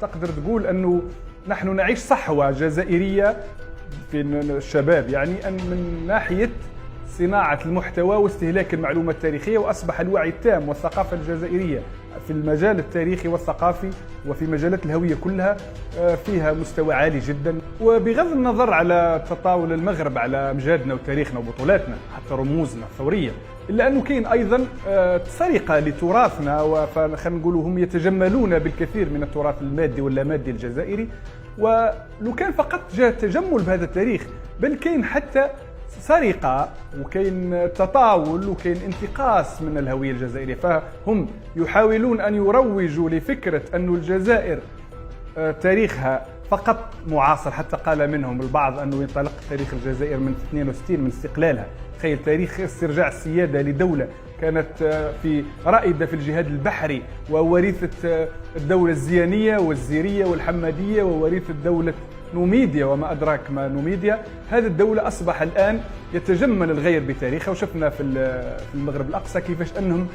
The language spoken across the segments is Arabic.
تقدر تقول أنه نحن نعيش صحوة جزائرية في الشباب، يعني أن من ناحية صناعة المحتوى واستهلاك المعلومات التاريخية، وأصبح الوعي التام والثقافة الجزائرية في المجال التاريخي والثقافي وفي مجالات الهوية كلها فيها مستوى عالي جدا. وبغض النظر على تطاول المغرب على أمجادنا وتاريخنا وبطولاتنا حتى رموزنا الثورية، إلا أنه كاين أيضا سرقة لتراثنا، فخلينا نقولوا هم يتجملون بالكثير من التراث المادي واللامادي الجزائري. ولو كان فقط جاء تجمل بهذا التاريخ، بل كاين حتى سرقة وكاين تطاول وكاين انتقاص من الهوية الجزائرية. فهم يحاولون أن يروجوا لفكرة أن الجزائر تاريخها فقط معاصر، حتى قال منهم البعض أنه ينطلق تاريخ الجزائر من 62 من استقلالها. تخيل تاريخ استرجاع السيادة لدولة كانت في رائدة في الجهاد البحري، ووريثة الدولة الزيانية والزيرية والحمادية، ووريثة دولة نوميديا وما أدراك ما نوميديا. هذه الدولة أصبح الآن يتجمل الغير بتاريخها، وشفنا في المغرب الأقصى كيفاش أنهم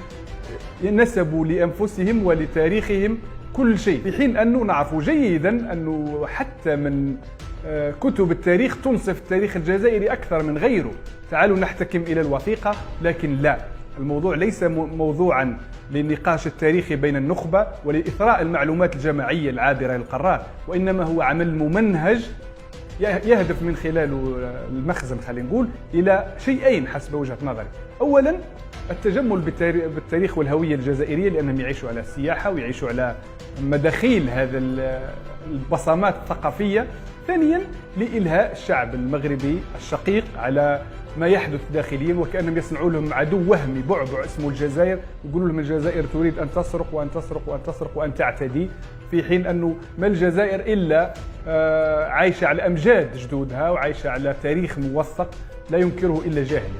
نسبوا لأنفسهم ولتاريخهم كل شيء، في حين أنه نعرف جيدا أنه حتى من كتب التاريخ تنصف التاريخ الجزائري أكثر من غيره. تعالوا نحتكم إلى الوثيقة، لكن لا، الموضوع ليس موضوعا للنقاش التاريخي بين النخبة ولإثراء المعلومات الجماعية العابرة للقارات، وإنما هو عمل ممنهج يهدف من خلاله المخزن، خلينا نقول، إلى شيئين حسب وجهة نظري. أولا التجمل بالتاريخ والهوية الجزائرية، لأنهم يعيشوا على السياحة ويعيشوا على مداخيل هذا البصمات الثقافية. ثانيا لإلهاء الشعب المغربي الشقيق على ما يحدث داخليا، وكأنهم يصنعوا لهم عدو وهمي بعبع اسمه الجزائر، يقولوا لهم الجزائر تريد أن تسرق وأن تسرق وأن تسرق وأن تعتدي، في حين أنه ما الجزائر إلا عايشة على أمجاد جدودها وعايشة على تاريخ موثق لا ينكره إلا جاهل.